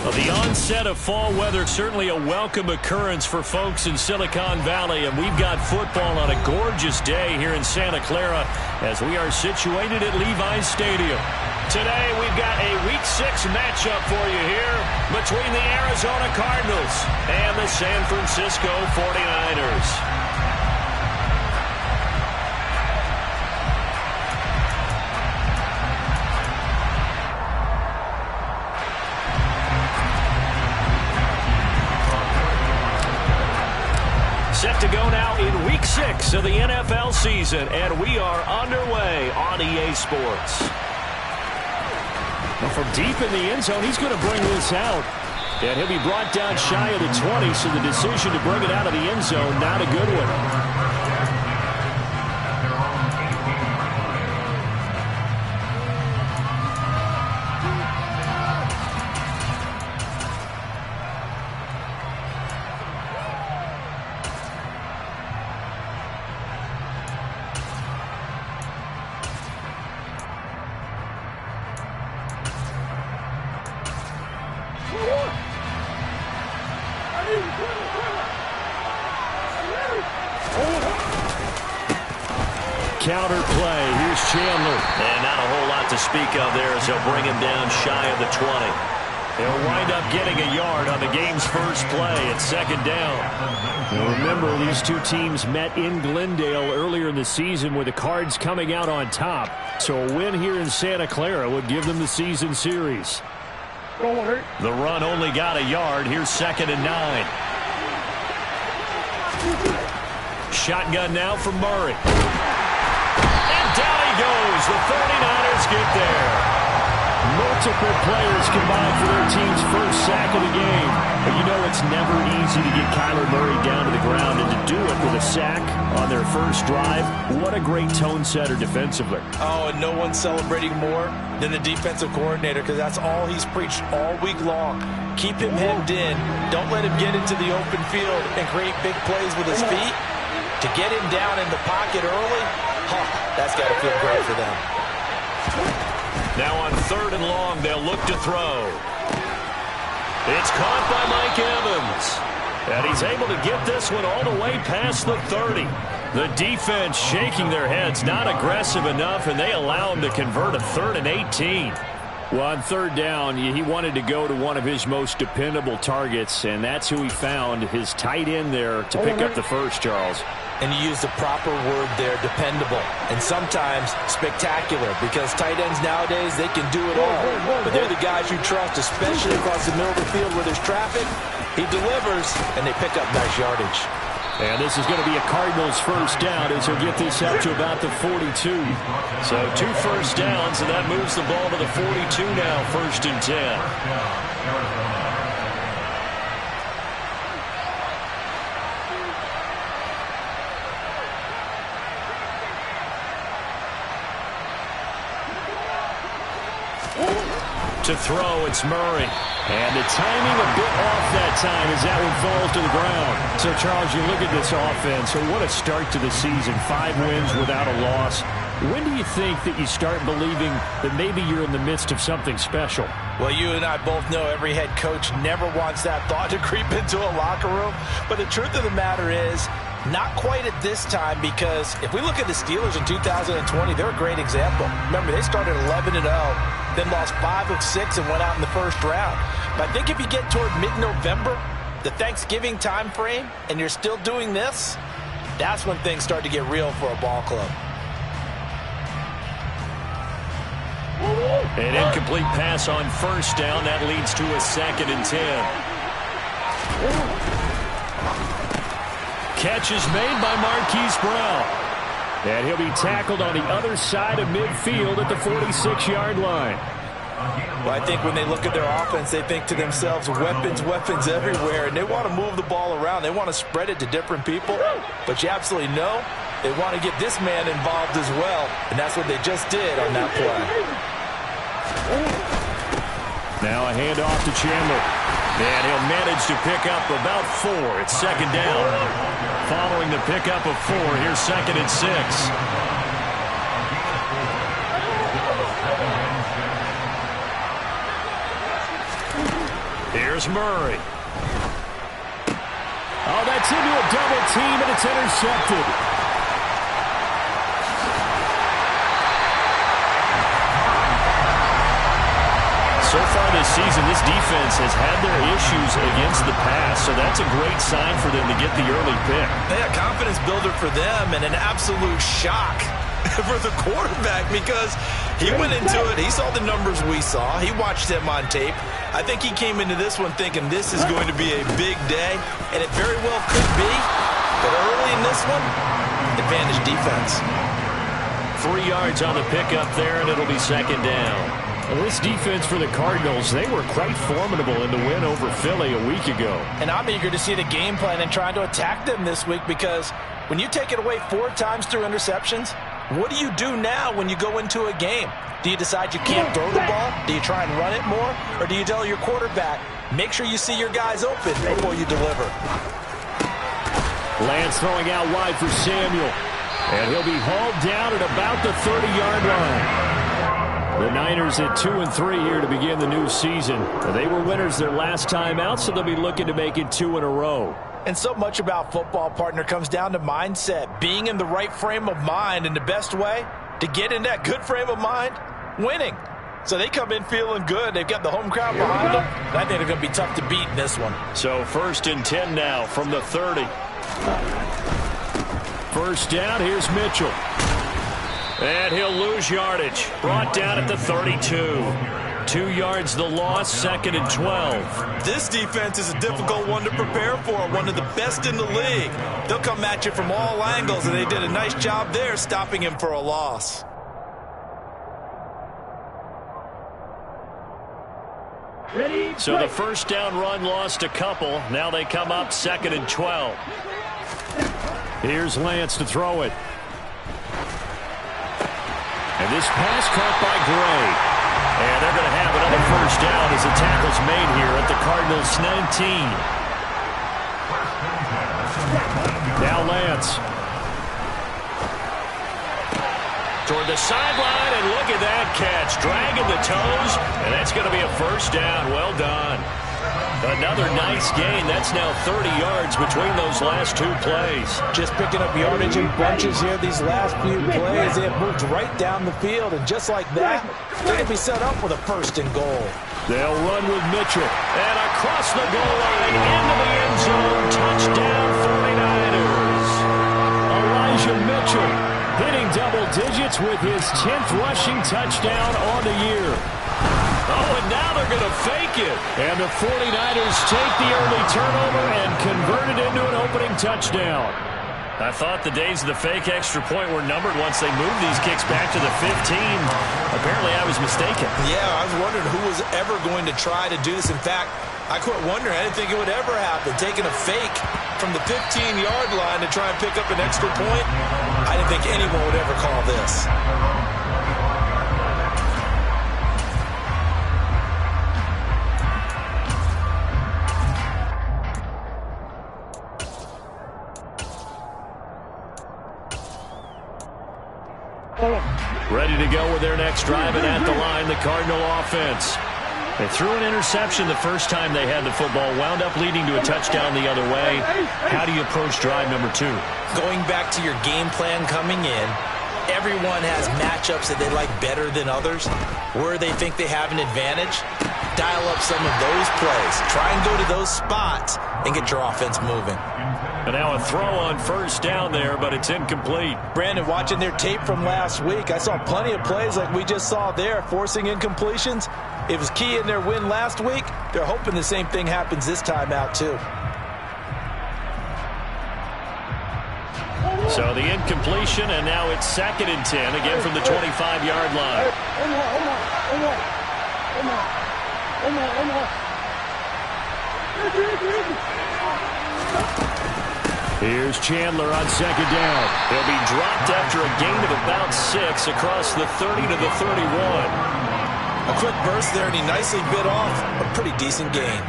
The onset of fall weather, certainly a welcome occurrence for folks in Silicon Valley, and we've got football on a gorgeous day here in Santa Clara as we are situated at Levi's Stadium. Today we've got a Week 6 matchup for you here between the Arizona Cardinals and the San Francisco 49ers. Set to go now in Week 6 of the NFL season, and we are underway on EA Sports. Well, from deep in the end zone, he's going to bring this out. And he'll be brought down shy of the 20, so the decision to bring it out of the end zone, not a good one. Counter play. Here's Chandler. And not a whole lot to speak of there as he'll bring him down shy of the 20. He'll wind up getting a yard on the game's first play at second down. Now remember, these two teams met in Glendale earlier in the season with the Cards coming out on top. So a win here in Santa Clara would give them the season series. The run only got a yard. Here's 2nd and 9. Shotgun now from Murray. Down he goes. The 49ers get there. Multiple players combined for their team's first sack of the game. But you know it's never easy to get Kyler Murray down to the ground, and to do it with a sack on their first drive, what a great tone setter defensively. Oh, and no one's celebrating more than the defensive coordinator, because that's all he's preached all week long. Keep him hemmed in. Don't let him get into the open field and create big plays with his feet. To get him down in the pocket early, that's got to feel great for them. Now on 3rd and long, they'll look to throw. It's caught by Mike Evans. And he's able to get this one all the way past the 30. The defense shaking their heads, not aggressive enough, and they allow him to convert a 3rd and 18. Well, on 3rd down, he wanted to go to one of his most dependable targets, and that's who he found, his tight end there, to pick up the first, Charles. And you use the proper word there, dependable, and sometimes spectacular, because tight ends nowadays, they can do it all. But they're the guys you trust, especially across the middle of the field where there's traffic. He delivers, and they pick up nice yardage. And this is going to be a Cardinals first down as he'll get this up to about the 42. So 2 first downs, and that moves the ball to the 42 now, 1st and 10. To throw, it's Murray. And the timing a bit off that time as that one falls to the ground. So, Charles, you look at this offense, so what a start to the season. 5 wins without a loss. When do you think that you start believing that maybe you're in the midst of something special? Well, you and I both know every head coach never wants that thought to creep into a locker room. But the truth of the matter is, not quite at this time, because if we look at the Steelers in 2020, they're a great example. Remember, they started 11-0, then lost 5 of 6 and went out in the first round. But I think if you get toward mid-November, the Thanksgiving time frame, and you're still doing this, that's when things start to get real for a ball club. An incomplete pass on 1st down. That leads to a 2nd and 10. Catch is made by Marquise Brown. And he'll be tackled on the other side of midfield at the 46-yard line. Well, I think when they look at their offense, they think to themselves, weapons, weapons everywhere, and they want to move the ball around. They want to spread it to different people, but you absolutely know they want to get this man involved as well, and that's what they just did on that play. Now a handoff to Chandler, and he'll manage to pick up about 4. It's 2nd down. Following the pickup of 4, here's 2nd and 6. Here's Murray. Oh, that's into a double team, and it's intercepted. So far this season, this defense has had their issues against the pass, so that's a great sign for them to get the early pick. Yeah, confidence builder for them and an absolute shock for the quarterback because he went into it. He saw the numbers we saw. He watched them on tape. I think he came into this one thinking this is going to be a big day, and it very well could be. But early in this one, advantage defense. 3 yards on the pickup there, and it'll be second down. Well, this defense for the Cardinals, they were quite formidable in the win over Philly a week ago. And I'm eager to see the game plan and trying to attack them this week because when you take it away 4 times through interceptions, what do you do now when you go into a game? Do you decide you can't throw the ball? Do you try and run it more? Or do you tell your quarterback, make sure you see your guys open before you deliver? Lance throwing out wide for Samuel. And he'll be hauled down at about the 30-yard line. The Niners at 2-3 here to begin the new season. They were winners their last time out, so they'll be looking to make it 2 in a row. And so much about football, partner, comes down to mindset. Being in the right frame of mind, and the best way to get in that good frame of mind, winning. So they come in feeling good. They've got the home crowd behind them. I think they're going to be tough to beat in this one. So 1st and 10 now from the 30. First down, here's Mitchell. And he'll lose yardage. Brought down at the 32. 2 yards the loss, 2nd and 12. This defense is a difficult one to prepare for, one of the best in the league. They'll come at you from all angles, and they did a nice job there stopping him for a loss. So the first down run lost a couple. Now they come up 2nd and 12. Here's Lance to throw it. And this pass caught by Gray. And they're going to have another first down as the tackle's made here at the Cardinals' 19. Now Lance. Toward the sideline, and look at that catch. Dragging the toes, and that's going to be a first down. Well done. Another nice gain. That's now 30 yards between those last 2 plays. Just picking up yardage in bunches here these last few plays. They have moved right down the field, and just like that, they're going to be set up with a 1st and goal. They'll run with Mitchell. And across the goal line, into the end zone. Touchdown, 49ers. Elijah Mitchell hitting double digits with his 10th rushing touchdown on the year. Oh, and now they're going to fake it. And the 49ers take the early turnover and convert it into an opening touchdown. I thought the days of the fake extra point were numbered once they moved these kicks back to the 15. Apparently, I was mistaken. Yeah, I was wondering who was ever going to try to do this. In fact, I quit wondering. I didn't think it would ever happen. Taking a fake from the 15-yard line to try and pick up an extra point, I didn't think anyone would ever call this. Ready to go with their next drive, and at the line, the Cardinal offense. They threw an interception the first time they had the football, wound up leading to a touchdown the other way. How do you approach drive number 2? Going back to your game plan coming in, everyone has matchups that they like better than others. Where they think they have an advantage, dial up some of those plays. Try and go to those spots and get your offense moving. And now a throw on first down there, but it's incomplete. Brandon, watching their tape from last week, I saw plenty of plays like we just saw there, forcing incompletions. It was key in their win last week. They're hoping the same thing happens this time out, too. So the incompletion, and now it's 2nd and 10, again from the 25-yard line. Here's Chandler on 2nd down. He'll be dropped after a gain of about 6 across the 30 to the 31. A quick burst there, and he nicely bit off a pretty decent gain.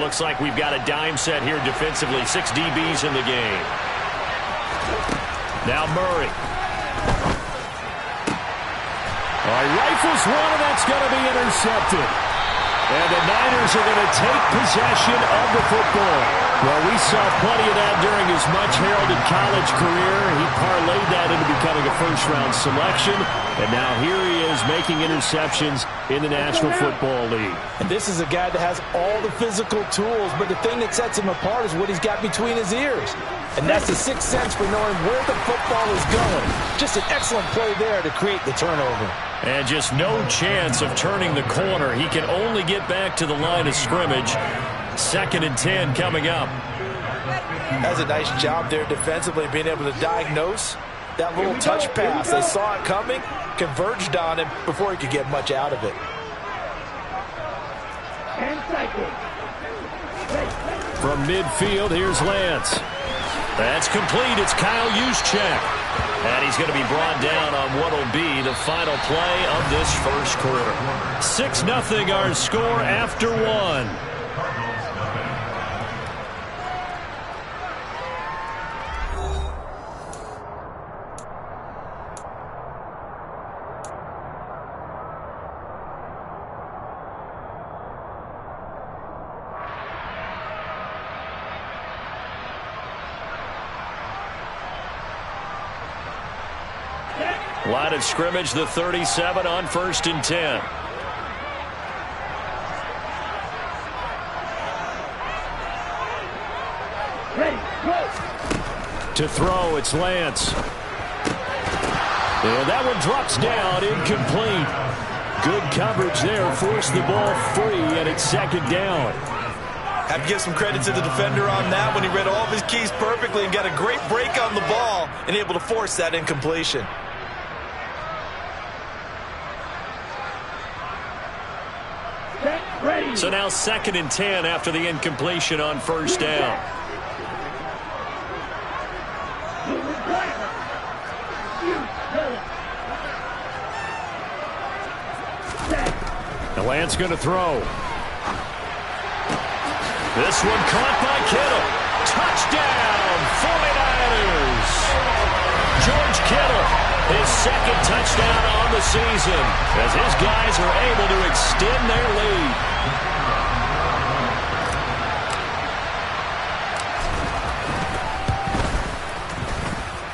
looks like we've got a dime set here defensively. 6 DBs in the game. Now Murray. All right, rifles one, and that's going to be intercepted. And the Niners are going to take possession of the football. Well, we saw plenty of that during his much-heralded college career. He parlayed that into becoming a first-round selection. And now here he is making interceptions in the National Football League. And this is a guy that has all the physical tools, but the thing that sets him apart is what he's got between his ears. And that's the sixth sense for knowing where the football is going. Just an excellent play there to create the turnover. And just no chance of turning the corner. He can only get back to the line of scrimmage. 2nd and 10 coming up. That's a nice job there defensively, being able to diagnose that little touch pass. They saw it coming, converged on him before he could get much out of it. From midfield, here's Lance. That's complete. It's Kyle Juszczyk. And he's going to be brought down on what will be the final play of this first quarter. 6-0 our score after 1. Line of scrimmage, the 37 on 1st and 10. Ready, go. To throw, it's Lance. And that one drops down, incomplete. Good coverage there, forced the ball free, and it's 2nd down. Have to give some credit to the defender on that when he read all of his keys perfectly and got a great break on the ball and able to force that incompletion. So now 2nd and 10 after the incompletion on 1st down. The Lance going to throw. This one caught by Kittle. Touchdown, 49ers. George Kittle, his 2nd touchdown on the season as his guys are able to extend their lead.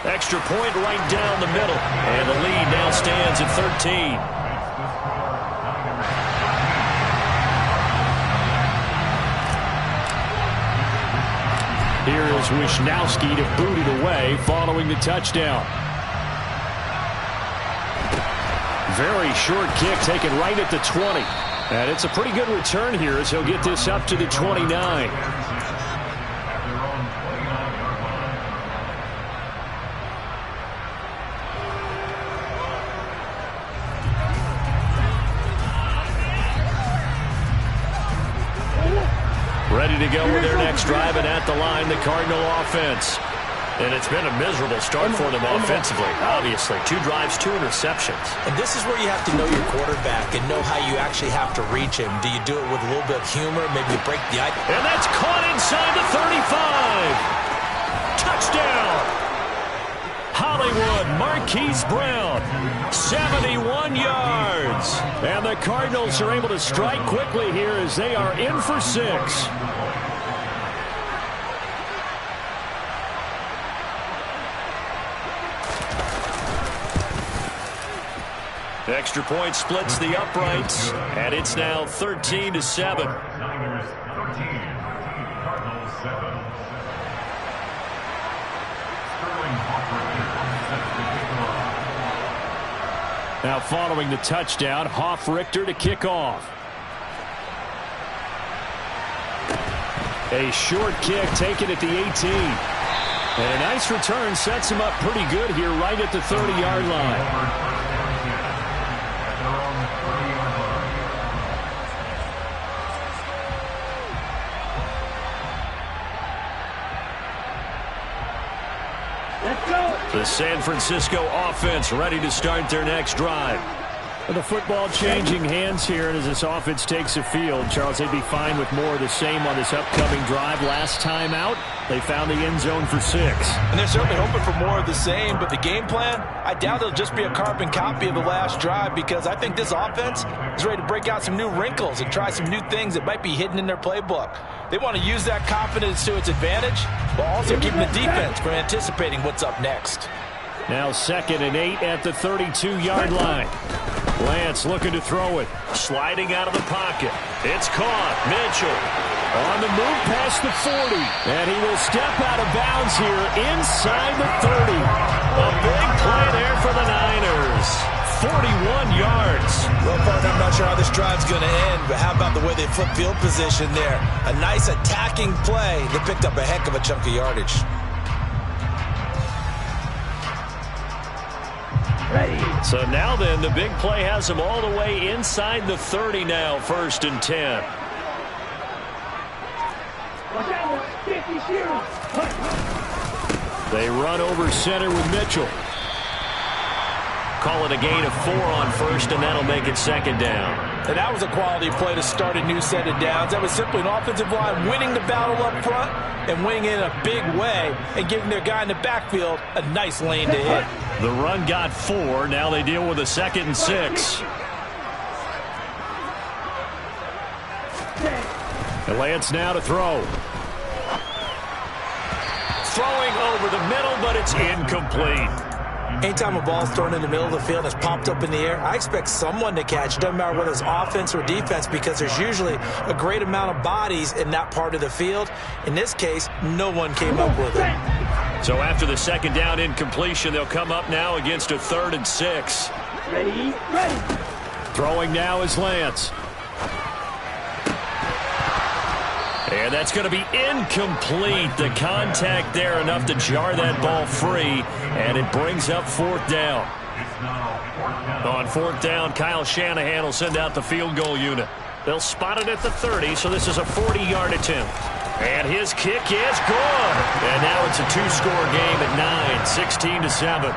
Extra point right down the middle. And the lead now stands at 13. Here is Wisnowski to boot it away following the touchdown. Very short kick taken right at the 20. And it's a pretty good return here as he'll get this up to the 29. Ready to go with their next drive, and at the line, the Cardinal offense. And it's been a miserable start for them offensively, obviously. 2 drives, 2 interceptions. And this is where you have to know your quarterback and know how you actually have to reach him. Do you do it with a little bit of humor, maybe break the eye? And that's caught inside the 35. Touchdown! Hollywood Marquise Brown, 71 yards. And the Cardinals are able to strike quickly here as they are in for 6. Extra point splits the uprights, and it's now 13-7. Niners 13, Cardinals 7. Now following the touchdown, Hoff-Richter to kick off. A short kick taken at the 18. And a nice return sets him up pretty good here right at the 30-yard line. The San Francisco offense ready to start their next drive. The football changing hands here, and as this offense takes the field, Charles, they'd be fine with more of the same on this upcoming drive. Last time out, they found the end zone for 6. And they're certainly hoping for more of the same, but the game plan, I doubt it'll just be a carbon copy of the last drive, because I think this offense is ready to break out some new wrinkles and try some new things that might be hidden in their playbook. They want to use that confidence to its advantage, while also keeping the defense from anticipating what's up next. Now 2nd and 8 at the 32-yard line. Lance looking to throw it. Sliding out of the pocket. It's caught. Mitchell on the move past the 40. And he will step out of bounds here inside the 30. A big play there for the Niners. 41 yards. Well, partner, I'm not sure how this drive's going to end, but how about the way they flip field position there? A nice attacking play that picked up a heck of a chunk of yardage. So now then, the big play has them all the way inside the 30 now, 1st and 10. They run over center with Mitchell. Call it a gain of 4 on 1st, and that'll make it 2nd down. And that was a quality play to start a new set of downs. That was simply an offensive line winning the battle up front and winning in a big way and giving their guy in the backfield a nice lane to hit. The run got 4. Now they deal with a 2nd and 6. And Lance now to throw. Throwing over the middle, but it's incomplete. Anytime a ball's thrown in the middle of the field and it's popped up in the air, I expect someone to catch. It doesn't matter whether it's offense or defense, because there's usually a great amount of bodies in that part of the field. In this case, no one came up with it. So after the 2nd down incompletion, they'll come up now against a 3rd and 6. Ready. Throwing now is Lance. And that's going to be incomplete. The contact there enough to jar that ball free, and it brings up 4th down. On 4th down, Kyle Shanahan will send out the field goal unit. They'll spot it at the 30, so this is a 40-yard attempt. And his kick is good. And now it's a 2-score game at 9, 16-7.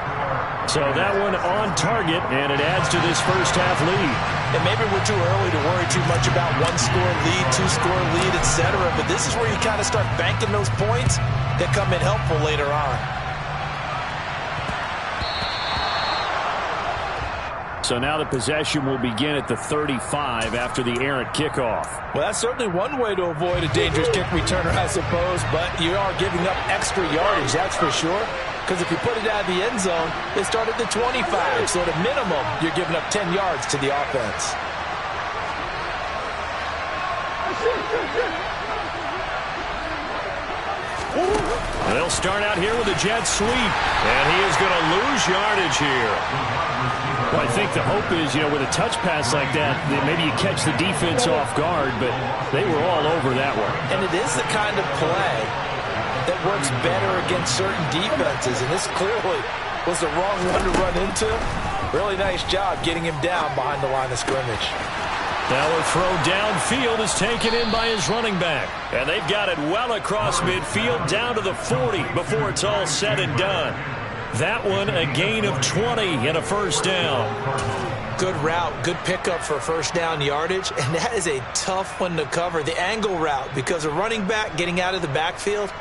So that one on target, and it adds to this first half lead. And maybe we're too early to worry too much about 1-score lead, 2-score lead, etc. But this is where you kind of start banking those points that come in helpful later on. So now the possession will begin at the 35 after the errant kickoff. Well, that's certainly one way to avoid a dangerous kick returner, I suppose, but you are giving up extra yardage, that's for sure. Because if you put it out of the end zone, they start at the 25. So at a minimum, you're giving up 10 yards to the offense. They'll start out here with a jet sweep, and he is going to lose yardage here. Well, I think the hope is, with a touch pass like that maybe you catch the defense off guard, but they were all over that one. And it is the kind of play that works better against certain defenses, and this clearly was the wrong one to run into. Really nice job getting him down behind the line of scrimmage. Now a throw downfield is taken in by his running back. And they've got it well across midfield down to the 40 before it's all said and done. That one a gain of 20 and a 1st down. Good route, good pickup for 1st down yardage, and that is a tough one to cover. The angle route, because a running back getting out of the backfield,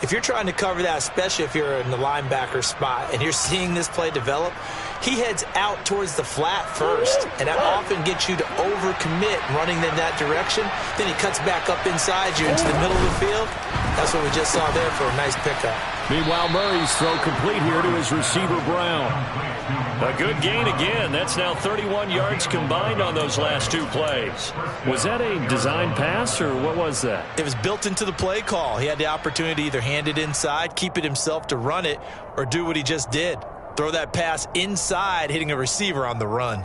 if you're trying to cover that, especially if you're in the linebacker spot and you're seeing this play develop, he heads out towards the flat first, and that often gets you to overcommit running in that direction. Then he cuts back up inside you into the middle of the field. That's what we just saw there for a nice pickup. Meanwhile, Murray's throw complete here to his receiver, Brown. A good gain again. That's now 31 yards combined on those last 2 plays. Was that a design pass, or what was that? It was built into the play call. He had the opportunity to either hand it inside, keep it himself to run it, or do what he just did. Throw that pass inside, hitting a receiver on the run.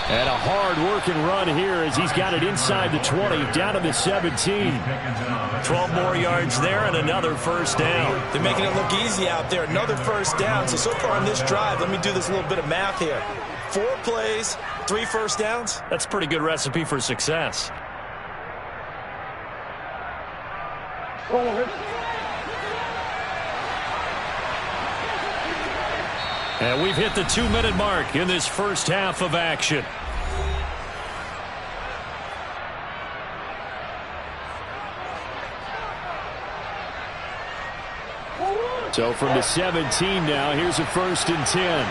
And a hard-working run here as he's got it inside the 20, down to the 17. 12 more yards there and another 1st down. They're making it look easy out there. Another 1st down. So far on this drive, let me do this little bit of math here. 4 plays, 3 1st downs. That's a pretty good recipe for success. And we've hit the 2-minute mark in this first half of action. So from the 17 now, here's a 1st and 10.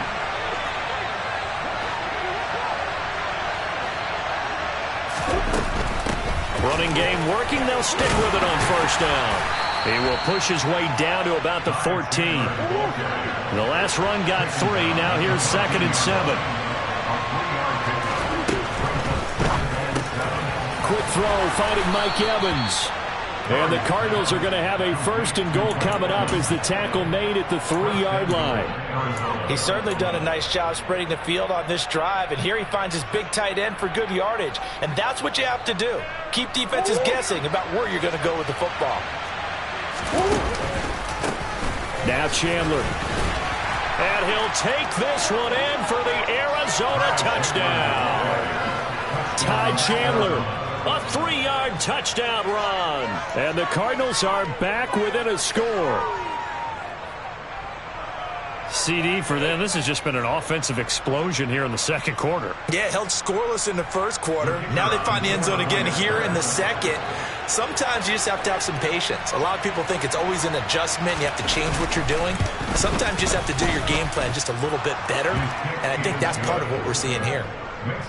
Running game working. They'll stick with it on 1st down. He will push his way down to about the 14. The last run got 3. Now here's 2nd and 7. Quick throw, finding Mike Evans. And the Cardinals are going to have a 1st and goal coming up as the tackle made at the 3-yard line. He's certainly done a nice job spreading the field on this drive, and here he finds his big tight end for good yardage. And that's what you have to do. Keep defenses guessing about where you're going to go with the football. Now Chandler. And he'll take this one in for the Arizona touchdown. Ty Chandler. A 3-yard touchdown run. And the Cardinals are back within a score. CD for them. This has just been an offensive explosion here in the 2nd quarter. Yeah, held scoreless in the 1st quarter. Now they find the end zone again here in the 2nd. Sometimes you just have to have some patience. A lot of people think it's always an adjustment. You have to change what you're doing. Sometimes you just have to do your game plan just a little bit better. And I think that's part of what we're seeing here.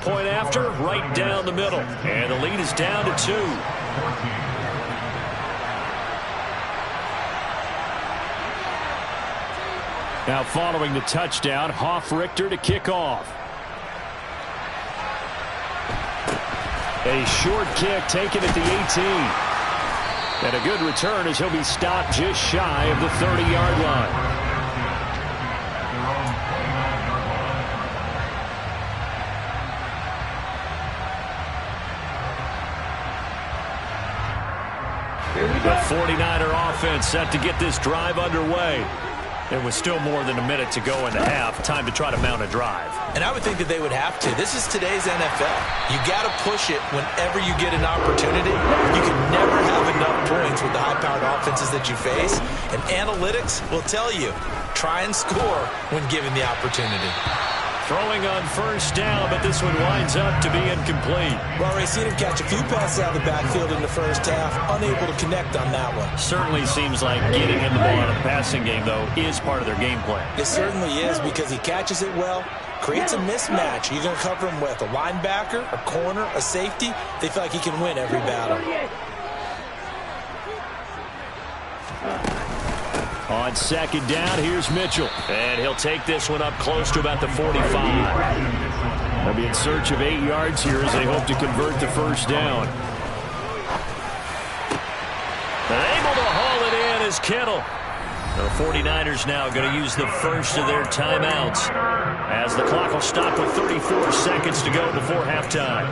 Point after, right down the middle. And the lead is down to 2. Now following the touchdown, Hoff-Richter to kick off. A short kick taken at the 18. And a good return as he'll be stopped just shy of the 30-yard line. The 49er offense set to get this drive underway. There was still more than a minute to go in the half. Time to try to mount a drive. And I would think that they would have to. This is today's NFL. You got to push it whenever you get an opportunity. You can never have enough points with the high-powered offenses that you face. And analytics will tell you, try and score when given the opportunity. Throwing on 1st down, but this one winds up to be incomplete. Well, Ray, seen him catch a few passes out of the backfield in the 1st half, unable to connect on that one. Certainly seems like getting him the ball in the passing game, though, is part of their game plan. It certainly is because he catches it well, creates a mismatch. You're going to cover him with a linebacker, a corner, a safety. They feel like he can win every battle. On 2nd down, here's Mitchell. And he'll take this one up close to about the 45. They'll be in search of 8 yards here as they hope to convert the 1st down. And able to haul it in is Kittle. The 49ers now going to use the first of their timeouts as the clock will stop with 34 seconds to go before halftime.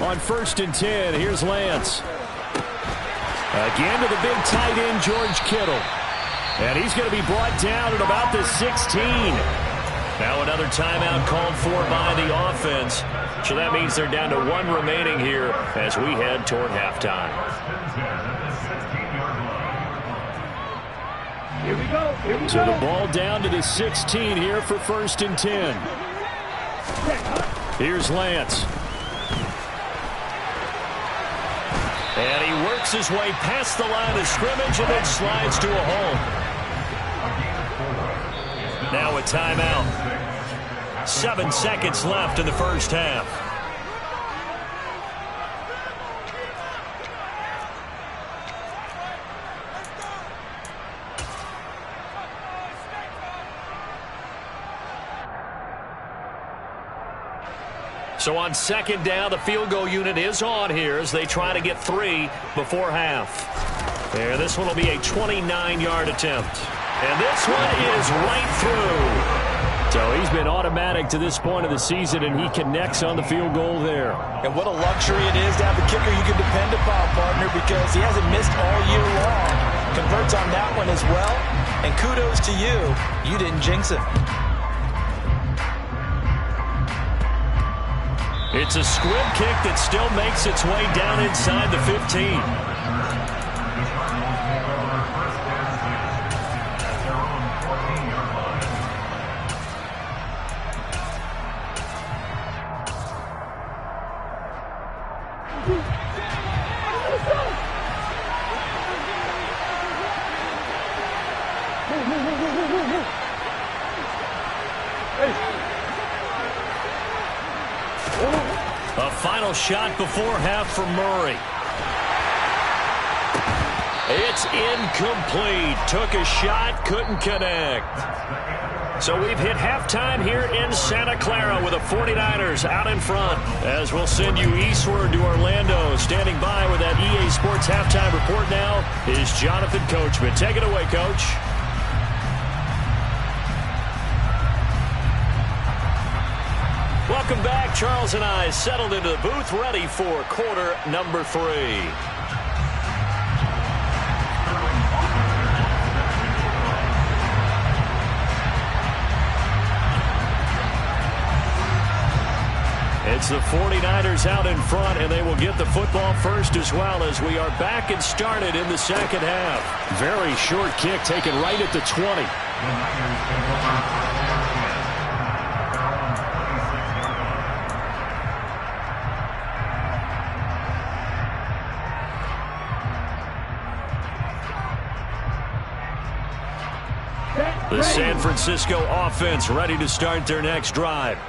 On 1st and 10, here's Lance. Again to the big tight end, George Kittle. And he's going to be brought down at about the 16. Now another timeout called for by the offense. So that means they're down to 1 remaining here as we head toward halftime. Here we go. So the ball down to the 16 here for 1st and 10. Here's Lance. And he works his way past the line of scrimmage and then slides to a hole. Now a timeout. 7 seconds left in the 1st half. So on 2nd down, the field goal unit is on here as they try to get 3 before half. There, this one will be a 29-yard attempt. And this one is right through. So he's been automatic to this point of the season, and he connects on the field goal there. And what a luxury it is to have a kicker you can depend upon, partner, because he hasn't missed all year long. converts on that one as well. And kudos to you. You didn't jinx it. It's a squib kick that still makes its way down inside the 15. A final shot before half for Murray. It's incomplete. Took a shot, couldn't connect. So we've hit halftime here in Santa Clara with the 49ers out in front. As we'll send you eastward to Orlando. Standing by with that EA Sports halftime report now is Jonathan Coachman. Take it away, Coach. Welcome back. Charles and I settled into the booth, ready for quarter number 3. It's the 49ers out in front, and they will get the football first as well as we are back and started in the second half. Very short kick taken right at the 20. The San Francisco offense ready to start their next drive.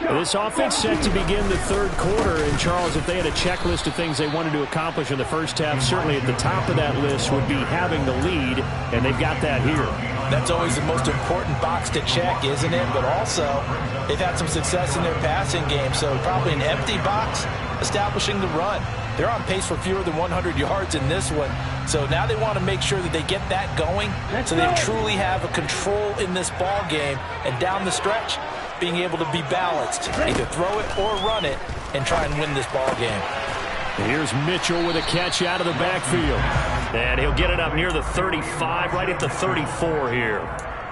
This offense set to begin the third quarter. And, Charles, if they had a checklist of things they wanted to accomplish in the first half, certainly at the top of that list would be having the lead, and they've got that here. That's always the most important box to check, isn't it? But also, they've had some success in their passing game, so probably an empty box establishing the run. They're on pace for fewer than 100 yards in this one. So now they want to make sure that they get that going so they truly have a control in this ball game. And down the stretch, being able to be balanced, either throw it or run it, and try and win this ball game. Here's Mitchell with a catch out of the backfield. And he'll get it up near the 35, right at the 34 here.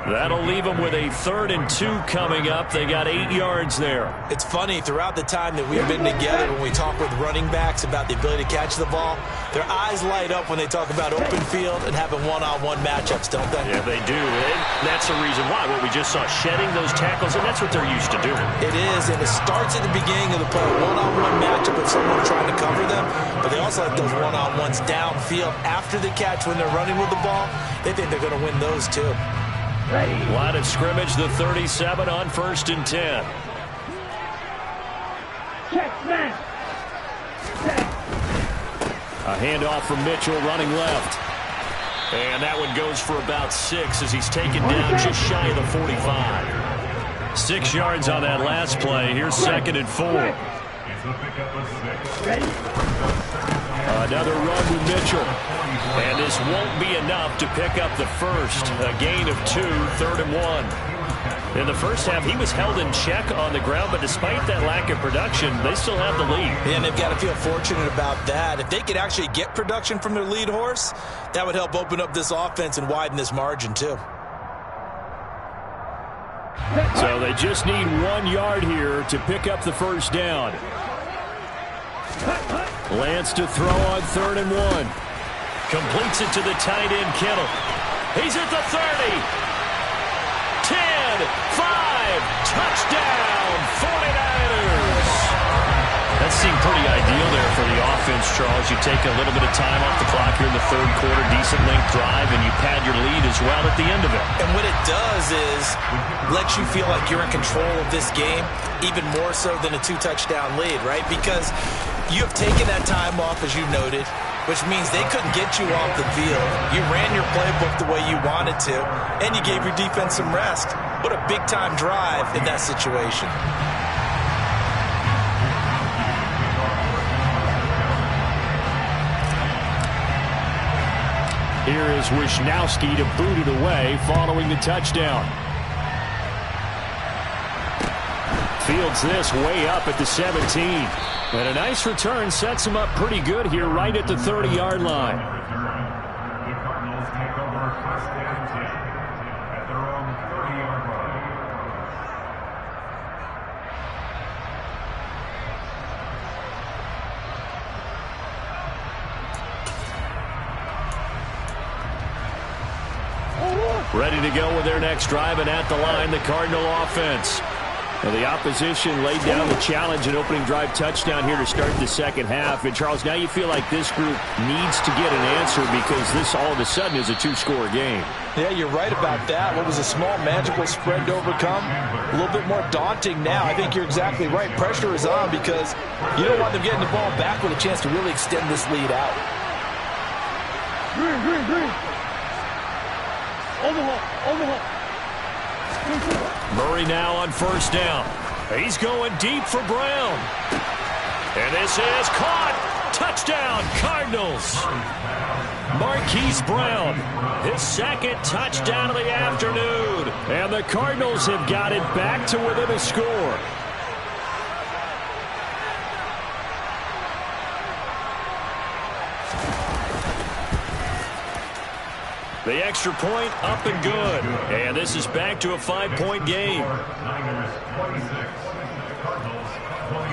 That'll leave them with a 3rd and 2 coming up. They got 8 yards there. It's funny, throughout the time that we've been together, when we talk with running backs about the ability to catch the ball, their eyes light up when they talk about open field and having one-on-one matchups, don't they? Yeah, they do. And that's the reason why. What we just saw, shedding those tackles, and that's what they're used to doing. It is, and it starts at the beginning of the play, one-on-one matchup with someone trying to cover them, but they also like those one-on-ones downfield after the catch when they're running with the ball. They think they're going to win those too. Line of scrimmage, the 37 on 1st and 10. A handoff from Mitchell running left. And that one goes for about 6 as he's taken down just shy of the 45. 6 yards on that last play. Here's 2nd and 4. Another run with Mitchell. And this won't be enough to pick up the first. A gain of 2, 3rd and 1. In the first half, he was held in check on the ground, but despite that lack of production, they still have the lead. And they've got to feel fortunate about that. If they could actually get production from their lead horse, that would help open up this offense and widen this margin too. So they just need 1 yard here to pick up the first down. Lance to throw on 3rd and 1. Completes it to the tight end, Kittle. He's at the 30. 10, 5, touchdown, 49ers. That seemed pretty ideal there for the offense, Charles. You take a little bit of time off the clock here in the third quarter, decent length drive, and you pad your lead as well at the end of it. And what it does is let you feel like you're in control of this game, even more so than a 2-touchdown lead, right? Because you have taken that time off, as you noted, which means they couldn't get you off the field. You ran your playbook the way you wanted to, and you gave your defense some rest. What a big-time drive in that situation. Here is Wisnowski to boot it away following the touchdown. Fields this way up at the 17. And a nice return sets him up pretty good here right at the 30-yard line. Cardinals take over 1st and 10 at their own 30-yard line. Ready to go with their next drive, and at the line, the Cardinal offense. Well, the opposition laid down the challenge, an opening drive touchdown here to start the second half. And, Charles, now you feel like this group needs to get an answer because this all of a sudden is a two-score game. Yeah, you're right about that. What was a small, manageable spread to overcome, a little bit more daunting now. I think you're exactly right. Pressure is on because you don't want them getting the ball back with a chance to really extend this lead out. Murray now on first down. He's going deep for Brown. And this is caught. Touchdown, Cardinals. Marquise Brown, his second touchdown of the afternoon. And the Cardinals have got it back to within a score. The extra point up and good. And this is back to a 5-point game. Niners 26, Cardinals 21.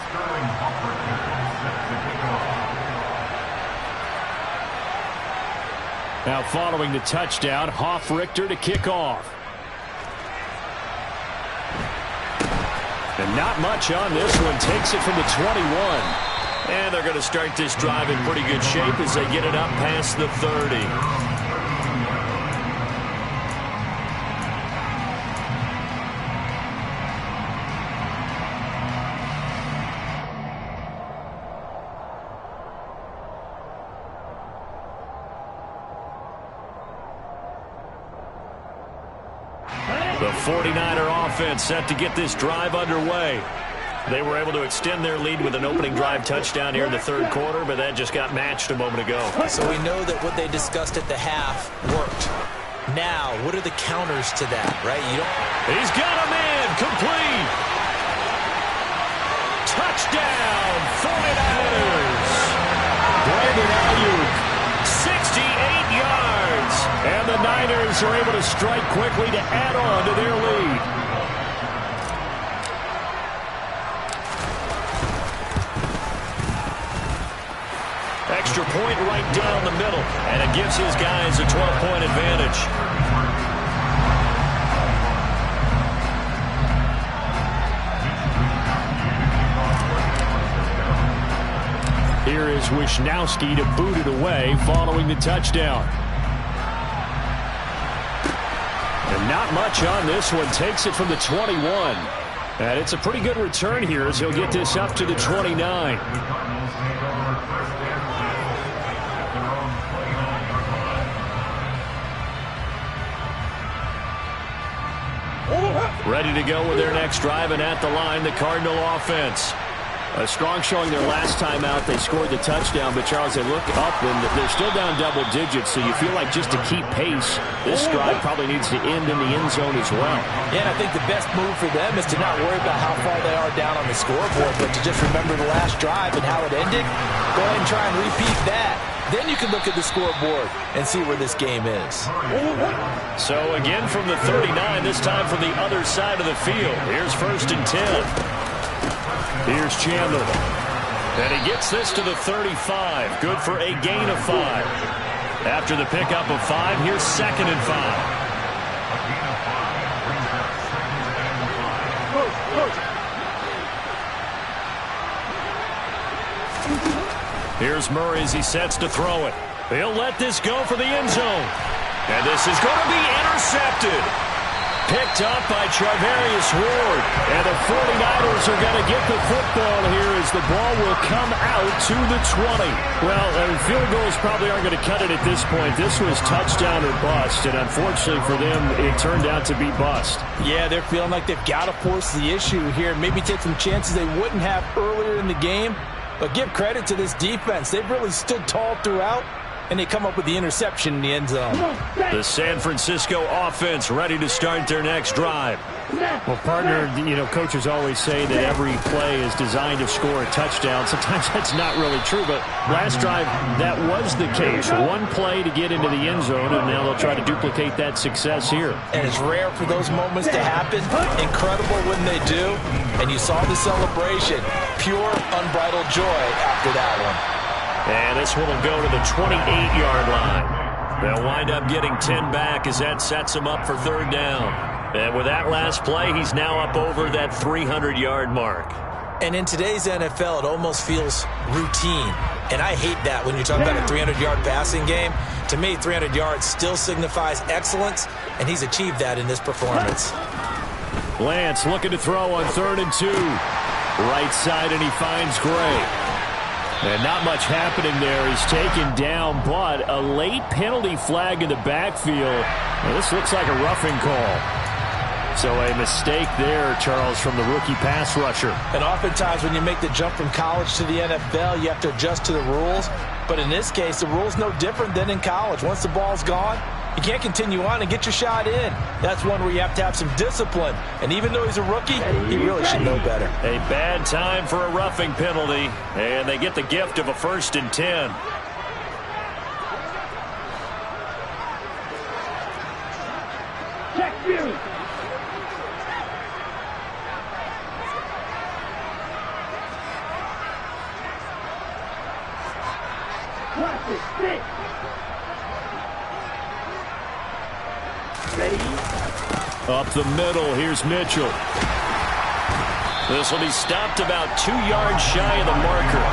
Sterling Hopper set to kick off. Now following the touchdown, Hoff-Richter to kick off. And not much on this one. Takes it from the 21. And they're going to start this drive in pretty good shape as they get it up past the 30. The 49er offense set to get this drive underway. They were able to extend their lead with an opening drive touchdown here in the third quarter, but that just got matched a moment ago. So we know that what they discussed at the half worked. Now, what are the counters to that, right? He's got a man, complete. Touchdown, 49ers. Brandon Ayuk, 68 yards. And the Niners are able to strike quickly to add on to their lead. Extra point right down the middle, and it gives his guys a 12-point advantage. Here is Wisnowski to boot it away following the touchdown. And not much on this one. Takes it from the 21. And it's a pretty good return here as he'll get this up to the 29. Ready to go with their next drive, and at the line, the Cardinal offense. A strong showing their last time out. They scored the touchdown, but, Charles, they look up, and they're still down double digits, so you feel like just to keep pace, this drive probably needs to end in the end zone as well. Yeah, and I think the best move for them is to not worry about how far they are down on the scoreboard, but to just remember the last drive and how it ended. Go ahead and try and repeat that. Then you can look at the scoreboard and see where this game is. So again from the 39, this time from the other side of the field. Here's 1st and 10. Here's Chandler. And he gets this to the 35. Good for a gain of 5. After the pickup of 5, here's 2nd and 5. Here's Murray as he sets to throw it. He'll let this go for the end zone. And this is going to be intercepted. Picked up by Charvarius Ward. And the 49ers are going to get the football here as the ball will come out to the 20. Well, field goals probably aren't going to cut it at this point. This was touchdown or bust, and unfortunately for them, it turned out to be bust. Yeah, they're feeling like they've got to force the issue here. Maybe take some chances they wouldn't have earlier in the game. But give credit to this defense. They've really stood tall throughout, and they come up with the interception in the end zone. The San Francisco offense ready to start their next drive. Well, partner, coaches always say that every play is designed to score a touchdown. Sometimes that's not really true, but last drive, that was the case. One play to get into the end zone, and now they'll try to duplicate that success here. And it's rare for those moments to happen. Incredible when they do. And you saw the celebration. Pure, unbridled joy after that one. And this one will go to the 28-yard line. They'll wind up getting 10 back as that sets them up for third down. And with that last play, he's now up over that 300-yard mark. And in today's NFL, it almost feels routine. And I hate that when you talk about a 300-yard passing game. To me, 300 yards still signifies excellence, and he's achieved that in this performance. Lance looking to throw on 3rd and 2. Right side, and he finds Gray. And not much happening there. He's taken down, but a late penalty flag in the backfield. Well, this looks like a roughing call. So a mistake there, Charles, from the rookie pass rusher. And oftentimes when you make the jump from college to the NFL, you have to adjust to the rules. But in this case, the rule's no different than in college. Once the ball's gone, you can't continue on and get your shot in. That's one where you have to have some discipline. And even though he's a rookie, he really should know better. A bad time for a roughing penalty, and they get the gift of a 1st and 10. Check you. Up the middle, here's Mitchell. This will be stopped about 2 yards shy of the marker.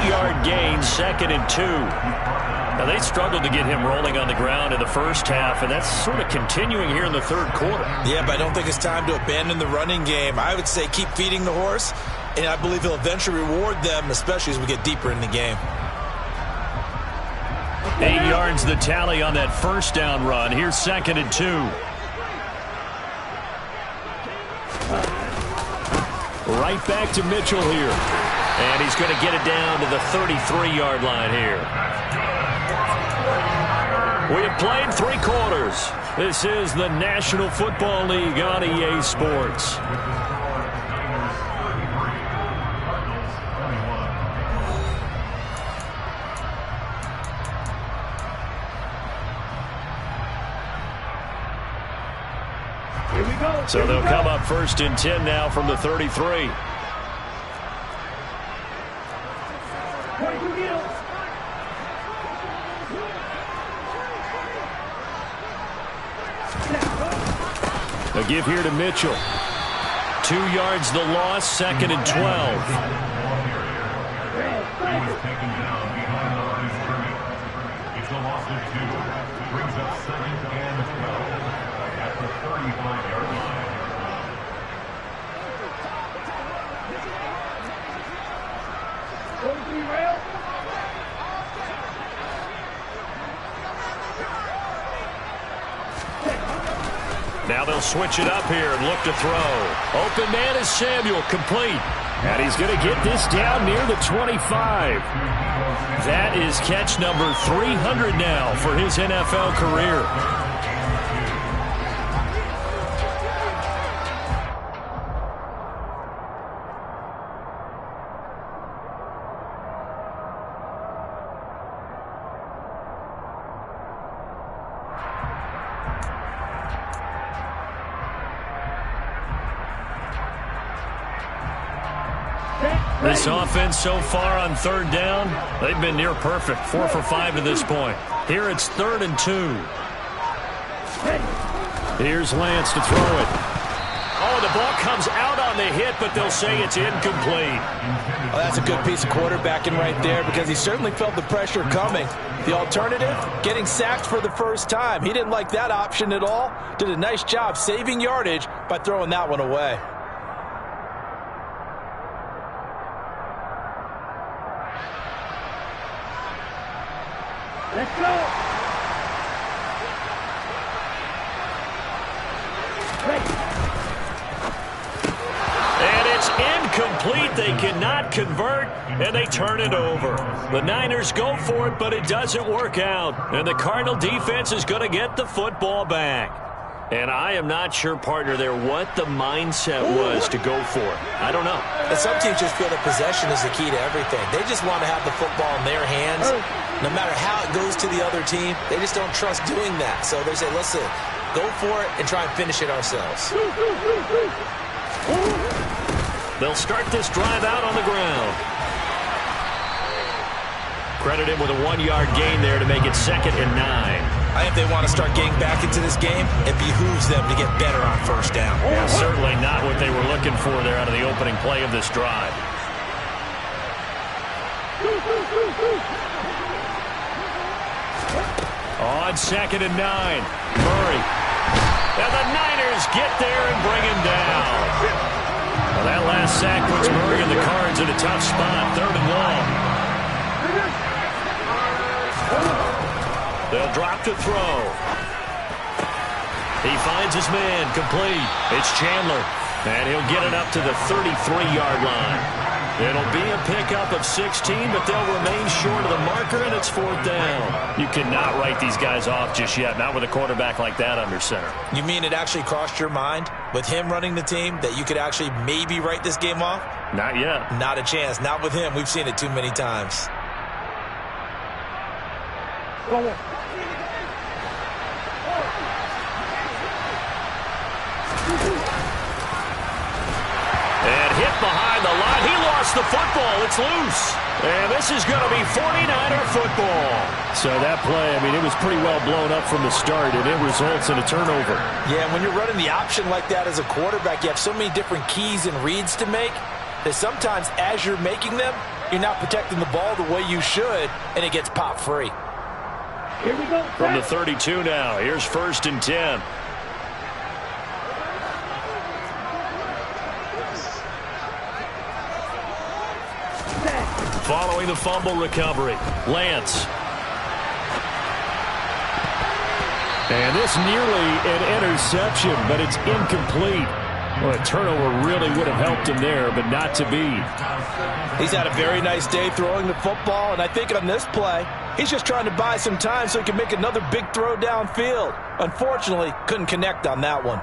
8-yard gain, 2nd and 2. Now, they struggled to get him rolling on the ground in the first half, and that's sort of continuing here in the third quarter. Yeah, but I don't think it's time to abandon the running game. I would say keep feeding the horse, and I believe he'll eventually reward them, especially as we get deeper in the game. 8 yards the tally on that 1st down run. Here's 2nd and 2. Right back to Mitchell here. And he's going to get it down to the 33-yard line here. We have played 3 quarters. This is the National Football League on EA Sports. So they'll come up 1st and 10 now from the 33. A give here to Mitchell. 2 yards the loss, 2nd and 12. He was taken down behind the line of scrimmage. It's a loss of 2. Brings up 2nd and 12 at the 35-yard line. Now they'll switch it up here and look to throw. Open man is Samuel, complete. And he's going to get this down near the 25. That is catch number 300 now for his NFL career. This offense so far on 3rd down, they've been near perfect. 4 for 5 to this point. Here it's 3rd and 2. Here's Lance to throw it. Oh, the ball comes out on the hit, but they'll say it's incomplete. Well, that's a good piece of quarterbacking right there because he certainly felt the pressure coming. The alternative, getting sacked for the first time. He didn't like that option at all. Did a nice job saving yardage by throwing that one away. Let's go. And it's incomplete. They cannot convert, and they turn it over. The Niners go for it, but it doesn't work out. And the Cardinal defense is going to get the football back. And I am not sure, partner, there what the mindset was to go for it. I don't know. And some teams just feel that possession is the key to everything. They just want to have the football in their hands. No matter how it goes to the other team, they just don't trust doing that. So they say, listen, go for it and try and finish it ourselves. They'll start this drive out on the ground. Credit him with a 1-yard gain there to make it 2nd and 9. I think they want to start getting back into this game. It behooves them to get better on first down. Yeah, certainly not what they were looking for there out of the opening play of this drive. On 2nd and 9, Murray. And the Niners get there and bring him down. Well, that last sack puts Murray and the Cards in a tough spot, 3rd and long. They'll drop to throw. He finds his man, complete. It's Chandler, and he'll get it up to the 33-yard line. It'll be a pickup of 16, but they'll remain short of the marker, and it's 4th down. You cannot write these guys off just yet, not with a quarterback like that under center. You mean it actually crossed your mind with him running the team that you could actually maybe write this game off? Not yet. Not a chance. Not with him. We've seen it too many times. And hit behind the line. He lost the football. It's loose. And this is going to be 49er football. So that play, I mean, it was pretty well blown up from the start, and it results in a turnover. Yeah, when you're running the option like that as a quarterback, you have so many different keys and reads to make that sometimes as you're making them, you're not protecting the ball the way you should, and it gets popped free. Here we go. From the 32 now, here's 1st and 10. Following the fumble recovery, Lance. And this nearly an interception, but it's incomplete. Well, a turnover really would have helped him there, but not to be. He's had a very nice day throwing the football, and I think on this play, he's just trying to buy some time so he can make another big throw downfield. Unfortunately, couldn't connect on that one.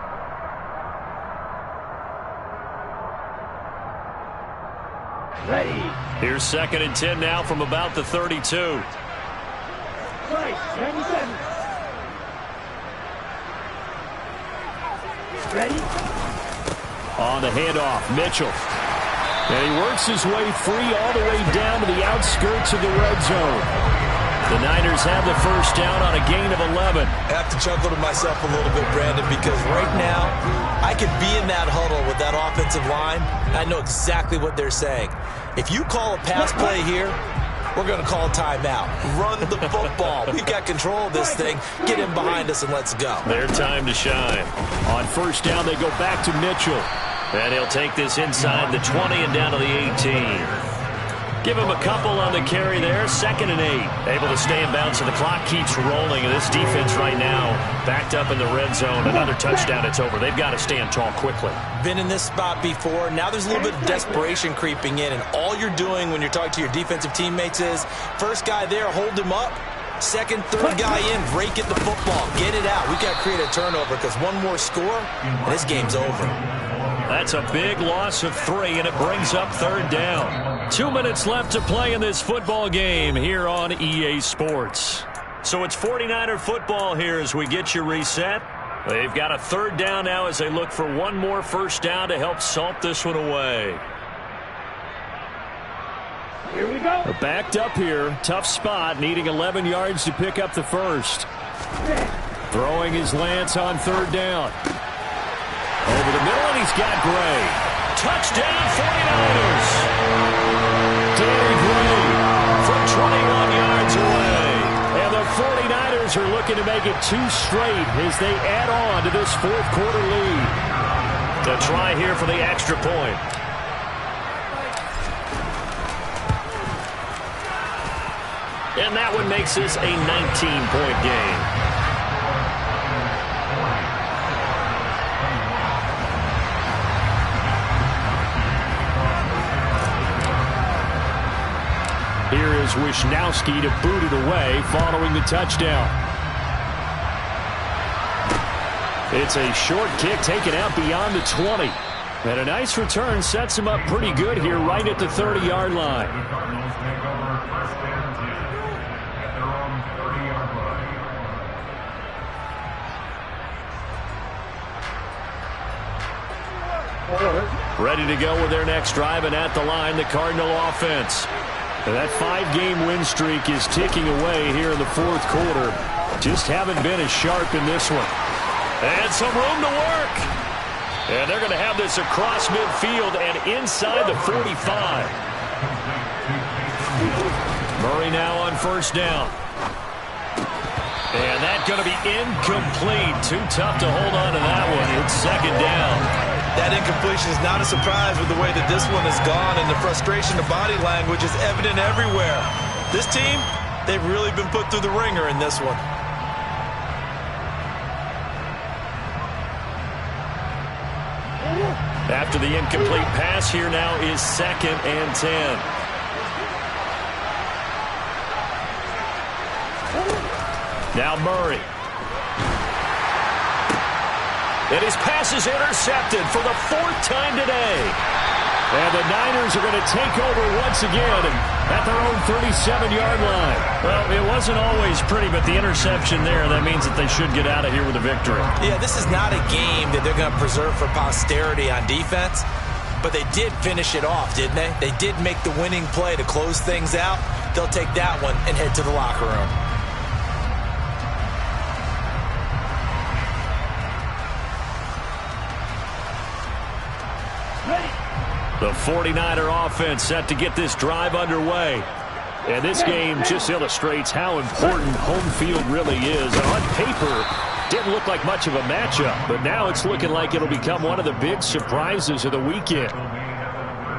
Ready. Here's 2nd and 10 now from about the 32. Right, 77. Ready. On the handoff, Mitchell. And he works his way free all the way down to the outskirts of the red zone. The Niners have the first down on a gain of 11. I have to chuckle to myself a little bit, Brandon, because right now I could be in that huddle with that offensive line. I know exactly what they're saying. If you call a pass play here, we're going to call a timeout. Run the football. We've got control of this thing. Get him behind us and let's go. Their time to shine. On first down, they go back to Mitchell. And he'll take this inside the 20 and down to the 18. Give him a couple on the carry there. 2nd and 8. Able to stay in bounds, and the clock keeps rolling. And this defense right now backed up in the red zone. Another touchdown, it's over. They've got to stand tall quickly. Been in this spot before. Now there's a little bit of desperation creeping in. And all you're doing when you're talking to your defensive teammates is, first guy there, hold him up. Second, third guy in, break it the football. Get it out. We've got to create a turnover because one more score, and this game's over. That's a big loss of 3, and it brings up 3rd down. 2 minutes left to play in this football game here on EA Sports. So it's 49er football here as we get you reset. They've got a 3rd down now as they look for one more first down to help salt this one away. Here we go. Backed up here. Tough spot, needing 11 yards to pick up the first. Throwing his Lance on 3rd down. Over the middle, and he's got Gray. Touchdown, 49ers. Danny Gray From 21 yards away. And the 49ers are looking to make it 2 straight as they add on to this 4th quarter lead. The try here for the extra point. And that one makes this a 19-point game. Here is Wisnowski to boot it away following the touchdown. It's a short kick taken out beyond the 20. And a nice return sets him up pretty good here right at the 30-yard line. The Cardinals take over first and 10 at their own 30-yard line. Ready to go with their next drive, and at the line, the Cardinal offense. And that 5-game win streak is ticking away here in the fourth quarter. Just haven't been as sharp in this one. And some room to work. And they're going to have this across midfield and inside the 45. Murray now on first down. And that's going to be incomplete. Too tough to hold on to that one. It's second down. That incompletion is not a surprise with the way that this one has gone, and the frustration of body language is evident everywhere. This team, they've really been put through the ringer in this one. After the incomplete pass, here now is second and 10. Now Murray. And his pass is intercepted for the 4th time today. And the Niners are going to take over once again at their own 37-yard line. Well, it wasn't always pretty, but the interception there, that means that they should get out of here with a victory. Yeah, this is not a game that they're going to preserve for posterity on defense, but they did finish it off, didn't they? They did make the winning play to close things out. They'll take that one and head to the locker room. The 49er offense set to get this drive underway. And this game just illustrates how important home field really is. And on paper, didn't look like much of a matchup, but now it's looking like it'll become one of the big surprises of the weekend.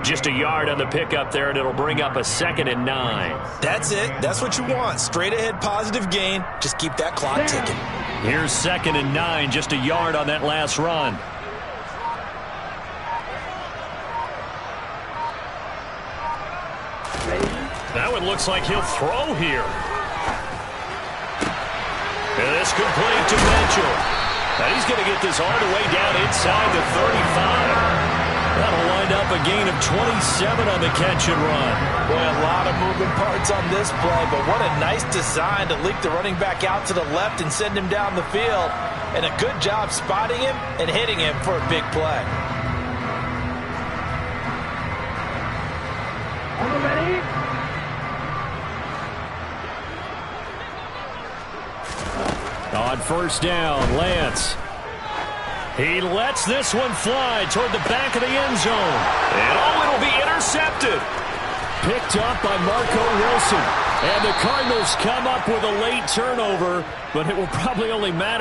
Just a yard on the pickup there, and it'll bring up a 2nd and 9. That's it. That's what you want. Straight ahead positive gain. Just keep that clock ticking. Here's 2nd and 9, just a yard on that last run. That one looks like he'll throw here. And it's complete to Mitchell. And he's going to get this all the way down inside the 35. That'll wind up a gain of 27 on the catch and run. Boy, a lot of moving parts on this play, but what a nice design to leak the running back out to the left and send him down the field. And a good job spotting him and hitting him for a big play. Are you ready? On first down, Lance. He lets this one fly toward the back of the end zone. And it'll be intercepted. Picked up by Marco Wilson. And the Cardinals come up with a late turnover, but it will probably only matter